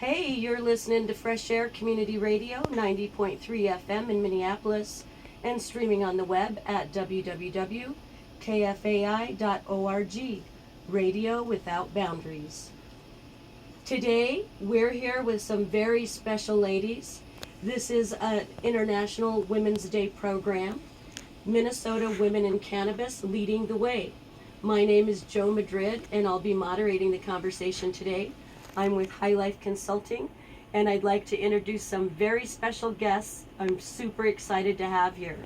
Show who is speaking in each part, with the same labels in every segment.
Speaker 1: Hey, you're listening to Fresh Air Community Radio 90.3 FM in Minneapolis and streaming on the web at www.kfai.org. Radio without boundaries. Today, we're here with some very special ladies. This is an International Women's Day program. Minnesota Women in Cannabis leading the way. My name is Jo Madrid, and I'll be moderating the conversation today. I'm with High Life Consulting, and I'd like to introduce some very special guests I'm super excited to have here.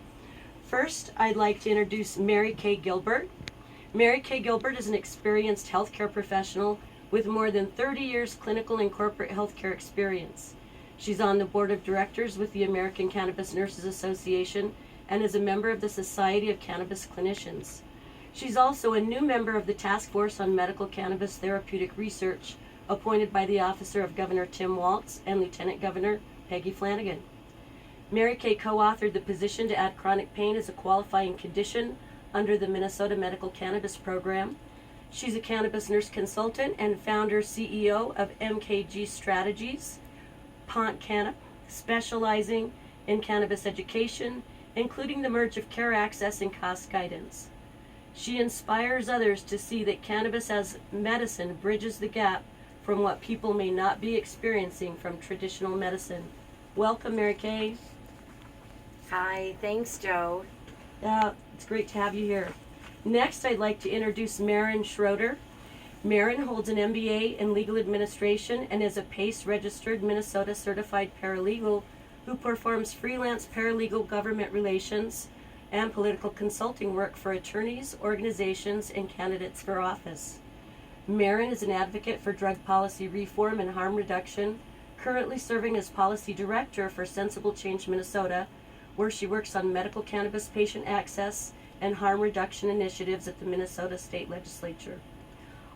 Speaker 1: First, I'd like to introduce Mary Kay Gilbert. Mary Kay Gilbert is an experienced healthcare professional with more than 30 years clinical and corporate healthcare experience. She's on the board of directors with the American Cannabis Nurses Association and is a member of the Society of Cannabis Clinicians. She's also a new member of the Task Force on Medical Cannabis Therapeutic Research, appointed by the Officer of Governor Tim Walz and Lieutenant Governor Peggy Flanagan. Mary Kay co-authored the position to add chronic pain as a qualifying condition under the Minnesota Medical Cannabis Program. She's a cannabis nurse consultant and founder CEO of MKG Strategies, Pont Cannabis, specializing in cannabis education, including the merge of care access and cost guidance. She inspires others to see that cannabis as medicine bridges the gap from what people may not be experiencing from traditional medicine. Welcome, Mary Kay.
Speaker 2: Hi, thanks, Jo.
Speaker 1: It's great to have you here. Next, I'd like to introduce Maren Schroeder. Maren holds an MBA in legal administration and is a PACE-registered Minnesota certified paralegal who performs freelance paralegal government relations and political consulting work for attorneys, organizations, and candidates for office. Maren is an advocate for drug policy reform and harm reduction, currently serving as policy director for Sensible Change Minnesota, where she works on medical cannabis patient access and harm reduction initiatives at the Minnesota State Legislature.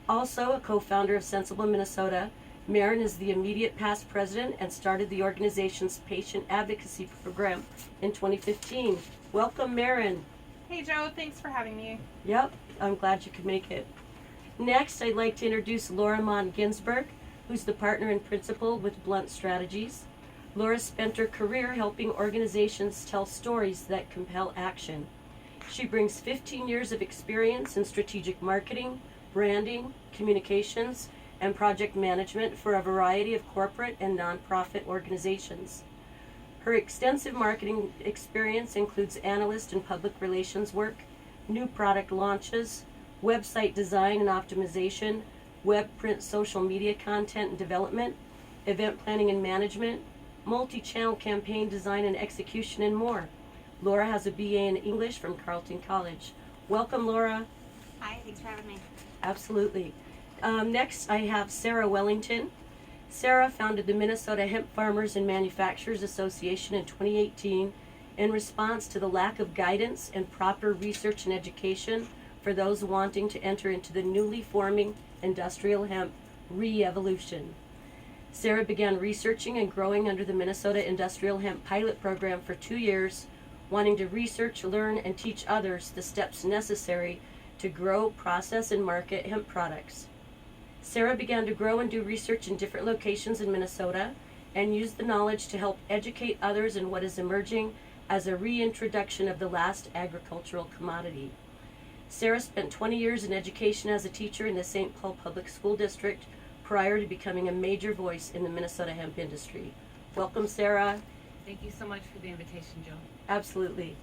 Speaker 1: Also a co-founder of Sensible Minnesota, Maren is the immediate past president and started the organization's patient advocacy program in 2015. Welcome, Maren.
Speaker 3: Hey, Jo, thanks for having me.
Speaker 1: Yep, I'm glad you could make it. Next, I'd like to introduce Laura Mon Ginsberg, who's the partner and principal with Blunt Strategies. Laura spent her career helping organizations tell stories that compel action. She brings 15 years of experience in strategic marketing, branding, communications, and project management for a variety of corporate and nonprofit organizations. Her extensive marketing experience includes analyst and public relations work, new product launches, website design and optimization, web, print, social media content and development, event planning and management, multi-channel campaign design and execution, and more. Laura has a BA in English from Carleton College. Welcome, Laura.
Speaker 2: Hi, thanks for having me.
Speaker 1: Absolutely. Next, I have Sarah Wellington. Sarah founded the Minnesota Hemp Farmers and Manufacturers Association in 2018 in response to the lack of guidance and proper research and education for those wanting to enter into the newly forming industrial hemp re-evolution. Sarah began researching and growing under the Minnesota Industrial Hemp Pilot Program for 2 years, wanting to research, learn, and teach others the steps necessary to grow, process, and market hemp products. Sarah began to grow and do research in different locations in Minnesota and used the knowledge to help educate others in what is emerging as a reintroduction of the last agricultural commodity. Sarah spent 20 years in education as a teacher in the St. Paul Public School District prior to becoming a major voice in the Minnesota hemp industry. Welcome, Sarah.
Speaker 4: Thank you so much for the invitation, Jo.
Speaker 1: Absolutely.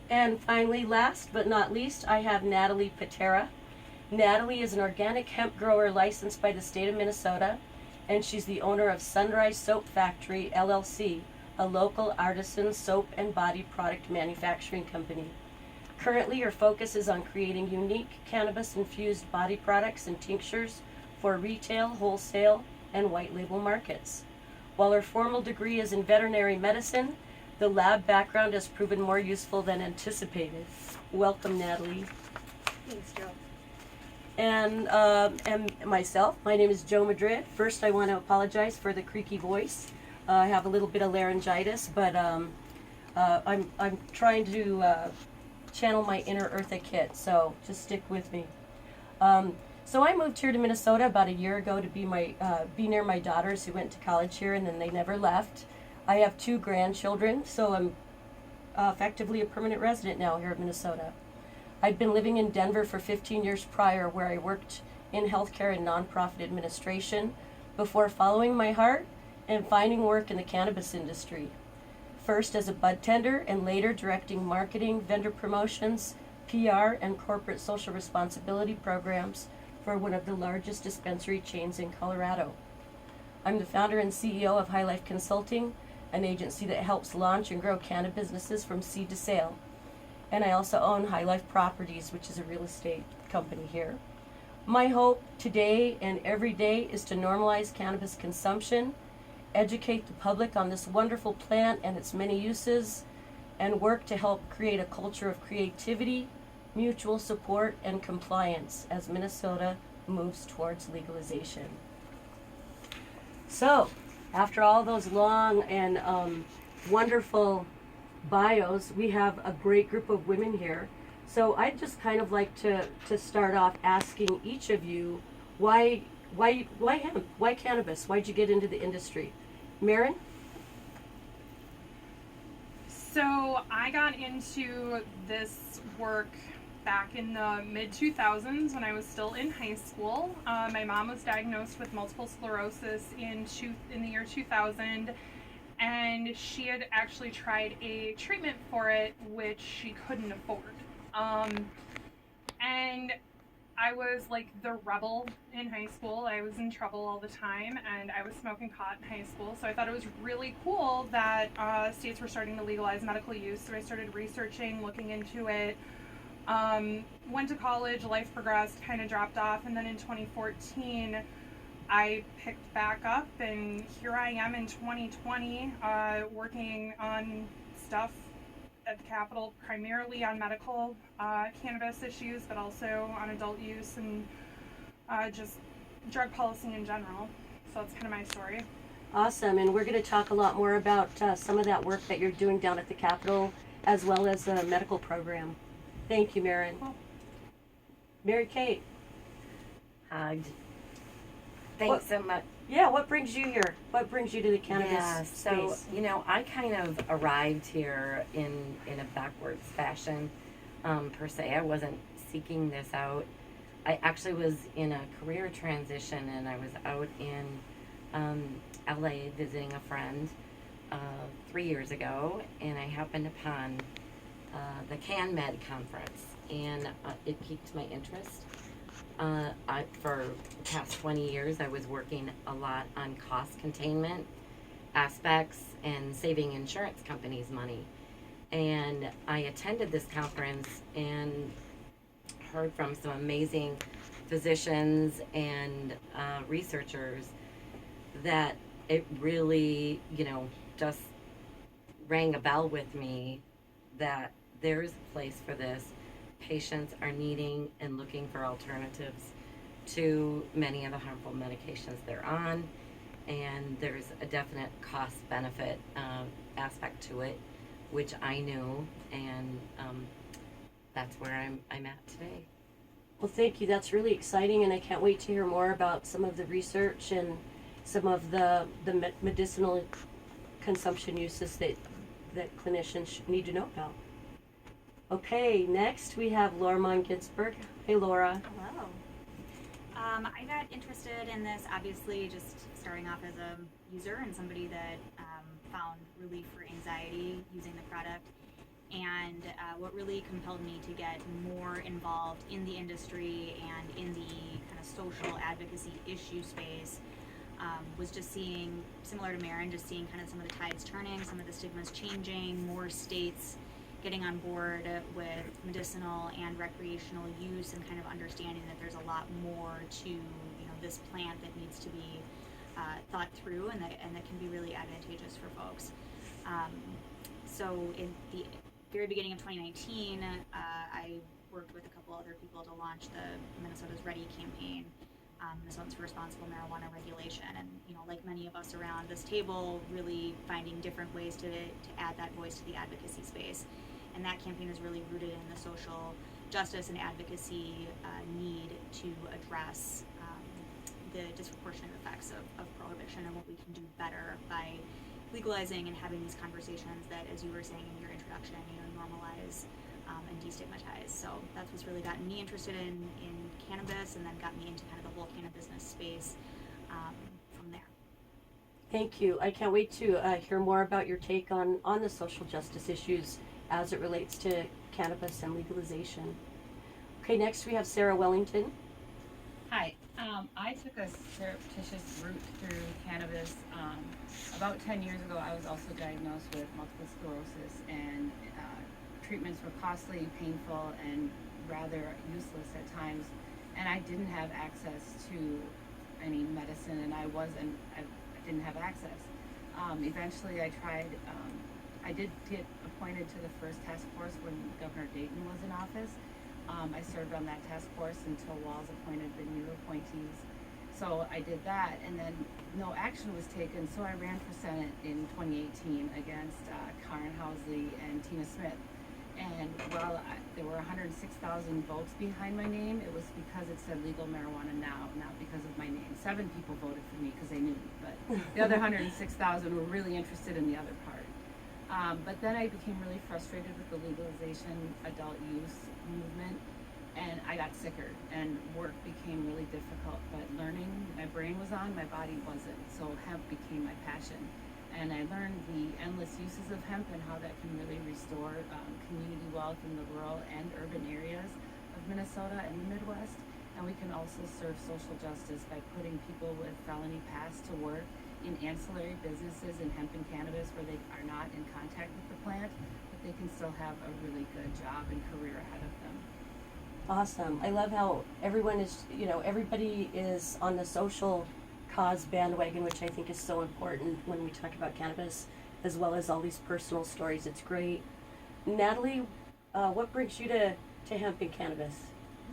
Speaker 1: And finally, last but not least, I have Natalie Patera. Natalie is an organic hemp grower licensed by the state of Minnesota, and she's the owner of Sunrise Soap Factory, LLC, a local artisan soap and body product manufacturing company. Currently, her focus is on creating unique cannabis-infused body products and tinctures for retail, wholesale, and white label markets. While her formal degree is in veterinary medicine, the lab background has proven more useful than anticipated. Welcome, Natalie.
Speaker 2: Thanks, Jo.
Speaker 1: And myself, my name is Jo Madrid. First, I want to apologize for the creaky voice. I have a little bit of laryngitis, but I'm trying to channel my inner Eartha Kitt, so just stick with me. So I moved here to Minnesota about a year ago to be near my daughters who went to college here, and then they never left. I have 2 grandchildren, so I'm effectively a permanent resident now here in Minnesota. I'd been living in Denver for 15 years prior, where I worked in healthcare and nonprofit administration before following my heart and finding work in the cannabis industry. First as a bud tender and later directing marketing, vendor promotions, PR, and corporate social responsibility programs for one of the largest dispensary chains in Colorado. I'm the founder and CEO of High Life Consulting, an agency that helps launch and grow cannabis businesses from seed to sale. And I also own High Life Properties, which is a real estate company here. My hope today and every day is to normalize cannabis consumption, educate the public on this wonderful plant and its many uses, and work to help create a culture of creativity, mutual support, and compliance as Minnesota moves towards legalization. So, after all those long and wonderful bios, we have a great group of women here. So I'd just kind of like to start off asking each of you, why hemp? Why cannabis? Why'd you get into the industry? Maren?
Speaker 3: So I got into this work back in the mid-2000s when I was still in high school. My mom was diagnosed with multiple sclerosis in the year 2000, and she had actually tried a treatment for it, which she couldn't afford. And I was like the rebel in high school. I was in trouble all the time, and I was smoking pot in high school. So I thought it was really cool that states were starting to legalize medical use. So I started researching, looking into it. Went to college, life progressed, kind of dropped off, and then in 2014, I picked back up, and here I am in 2020, working on stuff at the Capitol, primarily on medical cannabis issues, but also on adult use and just drug policy in general. So that's kind of my story.
Speaker 1: Awesome, and we're going to talk a lot more about some of that work that you're doing down at the Capitol, as well as the medical program. Thank you, Maren.
Speaker 3: Cool.
Speaker 1: Mary Kate.
Speaker 2: Hugged. Thanks so much.
Speaker 1: Yeah, what brings you here? What brings you to the cannabis
Speaker 2: So,
Speaker 1: space?
Speaker 2: I kind of arrived here in a backwards fashion, per se. I wasn't seeking this out. I actually was in a career transition, and I was out in LA visiting a friend 3 years ago, and I happened upon the CanMed conference, and it piqued my interest. For the past 20 years, I was working a lot on cost containment aspects and saving insurance companies money. And I attended this conference and heard from some amazing physicians and researchers that it really, just rang a bell with me that there's a place for this. Patients are needing and looking for alternatives to many of the harmful medications they're on, and there's a definite cost benefit aspect to it, which I knew, and that's where I'm at today.
Speaker 1: Well, thank you. That's really exciting, and I can't wait to hear more about some of the research and some of the medicinal consumption uses that clinicians need to know about. Okay, next we have Laura Ginsburg. Hey, Laura.
Speaker 5: Hello. I got interested in this, obviously, just starting off as a user and somebody that found relief for anxiety using the product. And what really compelled me to get more involved in the industry and in the kind of social advocacy issue space was just seeing, similar to Maren, just seeing kind of some of the tides turning, some of the stigmas changing, more states getting on board with medicinal and recreational use, and kind of understanding that there's a lot more to this plant that needs to be thought through, and that can be really advantageous for folks. So in the very beginning of 2019, I worked with a couple other people to launch the Minnesota's Ready campaign, Minnesotans for Responsible Marijuana Regulation, and like many of us around this table, really finding different ways to add that voice to the advocacy space. And that campaign is really rooted in the social justice and advocacy need to address the disproportionate effects of prohibition and what we can do better by legalizing and having these conversations that, as you were saying in your introduction, normalize and destigmatize. So that's what's really gotten me interested in cannabis, and then got me into kind of the whole cannabis space from there.
Speaker 1: Thank you. I can't wait to hear more about your take on the social justice issues as it relates to cannabis and legalization. Okay, next we have Sarah Wellington.
Speaker 6: Hi, I took a surreptitious route through cannabis. About 10 years ago, I was also diagnosed with multiple sclerosis, and treatments were costly, painful, and rather useless at times. And I didn't have access to any medicine, and I didn't have access. Eventually, I did get appointed to the first task force when Governor Dayton was in office. I served on that task force until Walz appointed the new appointees. So I did that, and then no action was taken, so I ran for Senate in 2018 against Karen Housley and Tina Smith. And while there were 106,000 votes behind my name, it was because it said legal marijuana now, not because of my name. 7 people voted for me because they knew me, but the other 106,000 were really interested in the other part. But then I became really frustrated with the legalization adult use movement, and I got sicker, and work became really difficult. But learning, my brain was on, my body wasn't, so hemp became my passion. And I learned the endless uses of hemp and how that can really restore community wealth in the rural and urban areas of Minnesota and the Midwest. And we can also serve social justice by putting people with felony pasts to work in ancillary businesses in hemp and cannabis where they are not in contact with the plant, but they can still have a really good job and career ahead of them.
Speaker 1: Awesome. I love how everyone is, everybody is on the social cause bandwagon, which I think is so important when we talk about cannabis, as well as all these personal stories. It's great. Natalie, what brings you to hemp and cannabis?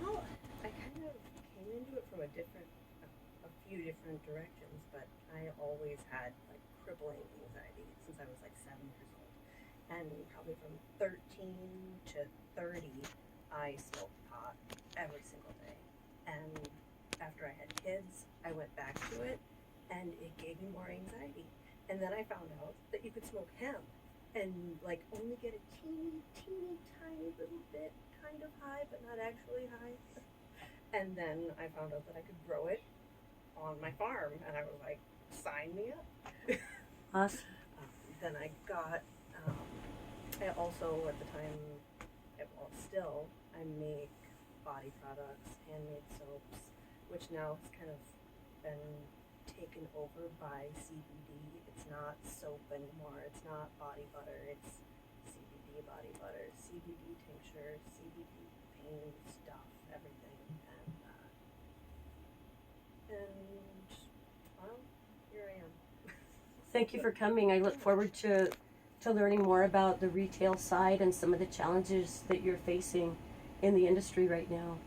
Speaker 7: Well, I kind of came into it from a few different directions, but I always had like crippling anxiety since I was like 7 years old. And probably from 13 to 30, I smoked pot every single day. And after I had kids, I went back to it, and it gave me more anxiety. And then I found out that you could smoke hemp and like only get a teeny tiny little bit kind of high, but not actually high. And then I found out that I could grow it on my farm, and I was like, sign me up.
Speaker 1: Awesome.
Speaker 7: Then I got, I also at the time, still, I make body products, handmade soaps, which now has kind of been taken over by CBD. It's not soap anymore. It's not body butter. It's CBD body butter, CBD tincture, CBD pain stuff, everything. And well, here I am.
Speaker 1: Thank you for coming. I look forward to learning more about the retail side and some of the challenges that you're facing in the industry right now.